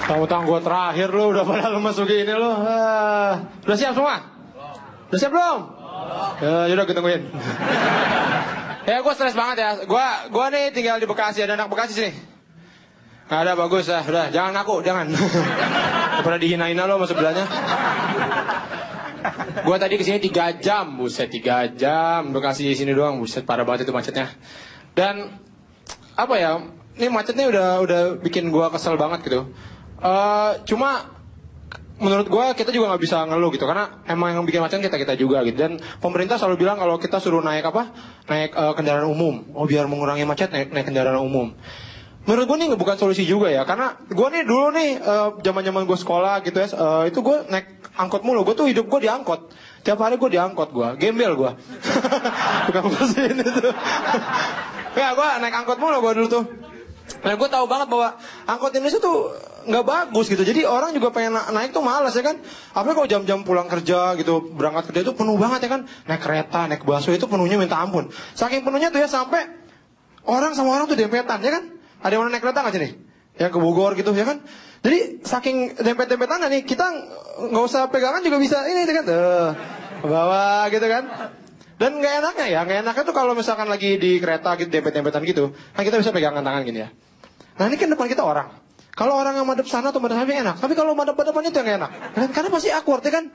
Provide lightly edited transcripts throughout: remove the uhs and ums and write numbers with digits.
Tahu-tahu gue terakhir lu udah pada lemes begini lu. Udah siap semua? Udah siap belum? Yaudah kita tungguin. Ya gue stres banget ya. Gue nih tinggal di Bekasi, ada anak Bekasi sini. Gak ada, bagus ya. Udah jangan ngaku, jangan. Pernah dihina-hina lo sama sebelahnya. Gue tadi kesini 3 jam, buset 3 jam. Bekasi di sini doang, buset parah banget itu macetnya. Dan apa ya? Ini macetnya udah bikin gue kesel banget gitu. Cuma menurut gue kita juga nggak bisa ngeluh gitu karena emang yang bikin macet kita juga gitu. Dan pemerintah selalu bilang kalau kita suruh naik kendaraan umum, biar mengurangi macet naik kendaraan umum. Menurut gue nih bukan solusi juga ya, karena gue nih dulu nih zaman gue sekolah gitu ya, itu gue naik angkot mulu. Gue tuh hidup gue di angkot, tiap hari gue di angkot, gue gembel gue. Bukan bersihin itu. Ya gue naik angkot mulu gue dulu tuh. Nah gue tahu banget bahwa angkot Indonesia tuh nggak bagus gitu. Jadi orang juga pengen naik tuh malas ya kan. Apalagi kalau jam-jam pulang kerja gitu, berangkat kerja itu penuh banget ya kan. Naik kereta, naik busway itu penuhnya minta ampun. Saking penuhnya tuh ya sampai orang sama orang tuh dempetan ya kan. Ada yang naik kereta nggak sih nih? Yang ke Bogor gitu ya kan. Jadi saking dempet-dempetan nih kita nggak usah pegangan juga bisa ini kan. Ke bawah gitu kan. Dan nggak enaknya tuh kalau misalkan lagi di kereta gitu dempet-dempetan gitu, kan kita bisa pegangan tangan gini ya. Nah ini kan depan kita orang. Kalau orang yang madep sana atau madep samping enak, tapi kalau madep depan itu yang gak enak. Karena pasti awkward ya kan.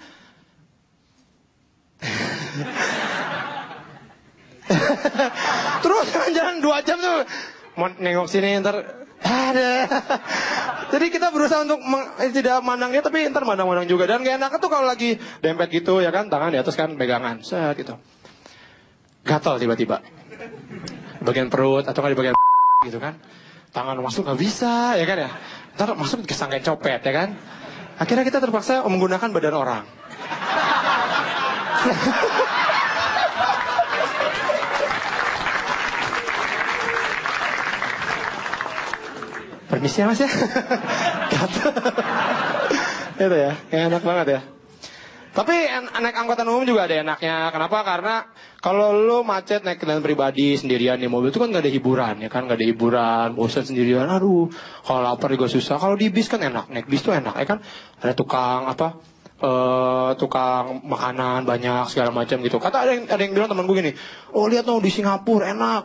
Terus jalan 2 jam tuh mau nengok sini ntar ada. Jadi kita berusaha untuk tidak mandang dia tapi ntar mandang-mandang juga. Dan gak enak tuh kalau lagi dempet gitu ya kan, tangan di atas kan pegangan set gitu. Gatal tiba-tiba bagian perut atau kan di bagian gitu kan, tangan masuk nggak bisa ya kan ya, ntar masuk kesangka copet ya kan, akhirnya kita terpaksa menggunakan badan orang. Permisi ya mas ya. Itu ya, enak banget ya. Tapi naik angkutan umum juga ada enaknya. Kenapa? Karena kalau lo macet naik kendaraan pribadi sendirian di mobil itu kan gak ada hiburan ya kan, gak ada hiburan, bosan sendirian. Aduh, kalau lapar juga susah. Kalau di bis kan enak, naik bis tuh enak ya kan. Ada tukang makanan banyak segala macam gitu. Kata ada yang bilang teman gue gini, oh lihat di Singapura enak,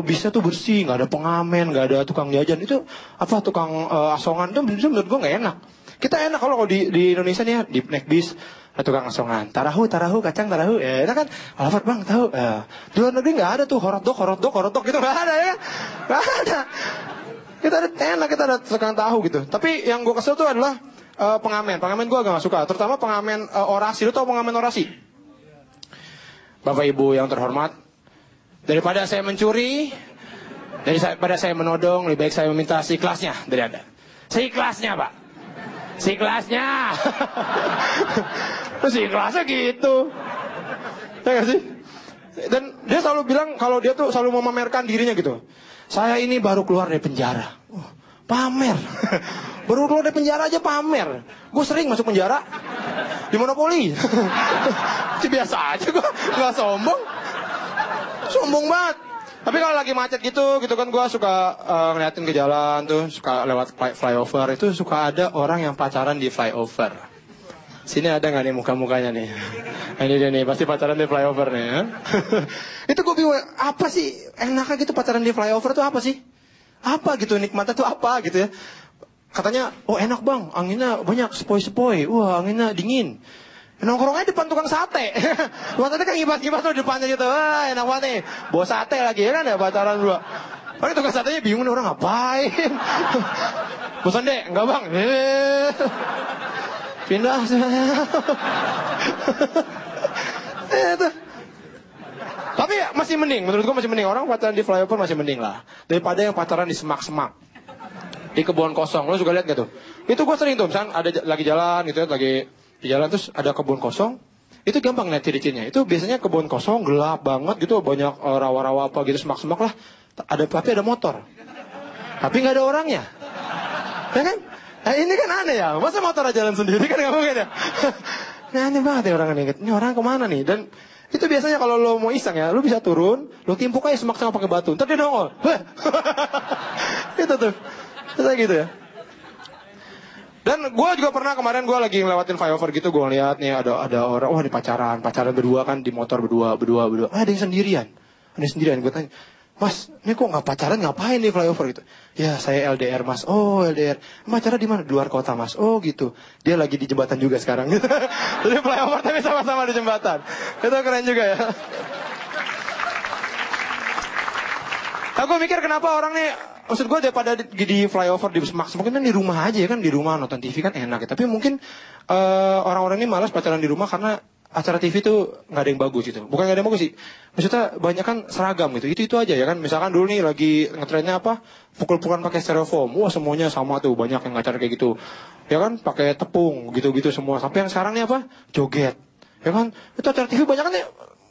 bisnya tuh bersih, nggak ada pengamen, nggak ada tukang jajan. Itu tukang asongan itu menurut gue nggak enak. Kita enak kalau di Indonesia nih ya, di naik bis ada tukang asongan, tarahu, kacang tarahu, ya enak kan, alfat bang tahu. Di luar negeri nggak ada tuh horotok gitu, nggak ada ya, nggak ada. Kita ada tukang tahu gitu. Tapi yang gue kesel tuh adalah pengamen gue agak nggak suka, terutama pengamen orasi. Lu tau pengamen orasi? Bapak Ibu yang terhormat, daripada saya mencuri, daripada saya menodong, lebih baik saya meminta seikhlasnya dari Anda. Seikhlasnya Pak. Seikhlasnya. Seikhlasnya gitu. Ya gak sih? Dan dia selalu bilang kalau dia tuh selalu memamerkan dirinya gitu. Saya ini baru keluar dari penjara. Pamer. Baru keluar dari penjara aja pamer. Gue sering masuk penjara. Di monopoli. Biasa aja gue. Gak sombong. Sombong banget. Tapi kalau lagi macet gitu kan gue suka ngeliatin ke jalan tuh, suka lewat flyover itu suka ada orang yang pacaran di flyover. Sini ada nggak nih muka-mukanya nih? Ini dia nih, pasti pacaran di flyover nih ya. Itu gue bingung, apa sih enaknya gitu pacaran di flyover tuh apa sih? Apa gitu nikmatnya tuh apa gitu ya? Katanya, enak bang, anginnya banyak sepoi-sepoi, wah anginnya dingin. Nongkrongnya depan tukang sate. Tukang sate kan ngibas-ngibas tuh depannya gitu. Wah enak banget nih. Bawa sate lagi ya kan ya pacaran dua. Paling tukang satenya bingung nih orang ngapain. Bosan deh? Enggak bang. Pindah. Tapi masih mending. Menurut gua masih mending. Orang pacaran di flyover masih mending lah. Daripada yang pacaran di semak-semak. Di kebun kosong. Lo juga lihat gak tuh? Itu gua sering tuh. Misalnya ada lagi jalan gitu ya. Lagi di jalan terus ada kebun kosong, itu gampang lihat ciri-cirinya. Itu biasanya kebun kosong gelap banget gitu, banyak rawa-rawa apa gitu, semak-semak lah. Tapi ada motor, tapi nggak ada orangnya, ya kan? Nah, ini kan aneh ya, masa motor aja jalan sendiri kan nggak mungkin ya. Nah, aneh banget ya orang ini orang kemana nih? Dan itu biasanya kalau lo mau iseng ya, lo bisa turun, lo timpuk aja semak-semak pakai batu, ntar dia nongol. Itu tuh, kayak gitu ya. Dan gue juga pernah kemarin gue lagi ngelewatin flyover gitu, gue ngeliat nih ada orang, wah di pacaran berdua kan di motor berdua. Ada yang sendirian, gue tanya, Mas, ini kok nggak pacaran, ngapain di flyover gitu? Ya saya LDR Mas. Oh LDR, pacaran di mana? Di luar kota Mas. Oh gitu. Dia lagi di jembatan juga sekarang. Jadi flyover tapi sama-sama di jembatan. Itu keren juga ya. Aku mikir kenapa orang nih, maksud gue daripada di flyover di Max, mungkin kan di rumah aja ya kan, di rumah nonton TV kan enak ya. Tapi mungkin orang-orang ini malas pacaran di rumah karena acara TV tuh nggak ada yang bagus gitu. Bukan nggak ada yang bagus sih, maksudnya banyak kan seragam gitu. Itu aja ya kan. Misalkan dulu nih lagi ngetrennya apa, pukul-pukulan pakai styrofoam. Wah semuanya sama tuh, banyak yang ngacar kayak gitu. Ya kan, pakai tepung gitu-gitu semua. Sampai yang sekarang nih apa, joget. Ya kan, itu acara TV banyak kan ya.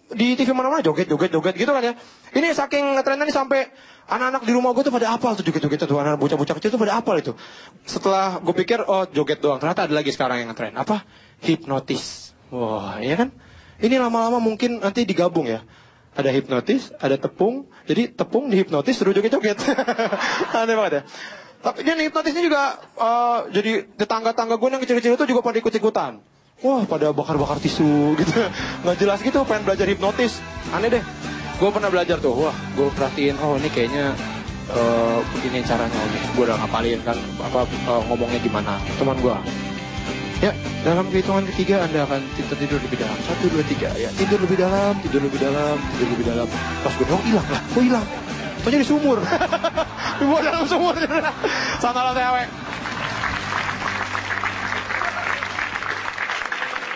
Di TV mana-mana joget gitu kan ya. Ini saking ngetrennya nih sampai anak-anak di rumah gue tuh pada apal tuh joget-joget tuh, anak bocah-bocah kecil tuh pada apal itu. Setelah gue pikir oh joget doang, ternyata ada lagi sekarang yang ngetren apa? Hipnotis. Wah, iya kan? Ini lama-lama mungkin nanti digabung ya. Ada hipnotis, ada tepung. Jadi tepung dihipnotis terus joget-joget. Aneh banget ya. Tapi kan hipnotisnya juga jadi tetangga-tangga gue yang kecil-kecil itu juga pada ikut-ikutan. Wah, pada bakar-bakar tisu gitu. Nggak jelas gitu, pengen belajar hipnotis. Aneh deh. Gue pernah belajar tuh. Wah, gue perhatiin. Oh, ini kayaknya begini caranya. Oke, gue udah ngapalin kan. Ngomongnya gimana. Teman gue. Ya, dalam kehitungan ketiga Anda akan tertidur lebih dalam. 1, 2, 3. Ya, tidur lebih dalam, tidur lebih dalam, tidur lebih dalam. Pas gue dong hilang lah. Kok hilang? Tanya di sumur. Di bawah dalam sumur. Sana lah cewek.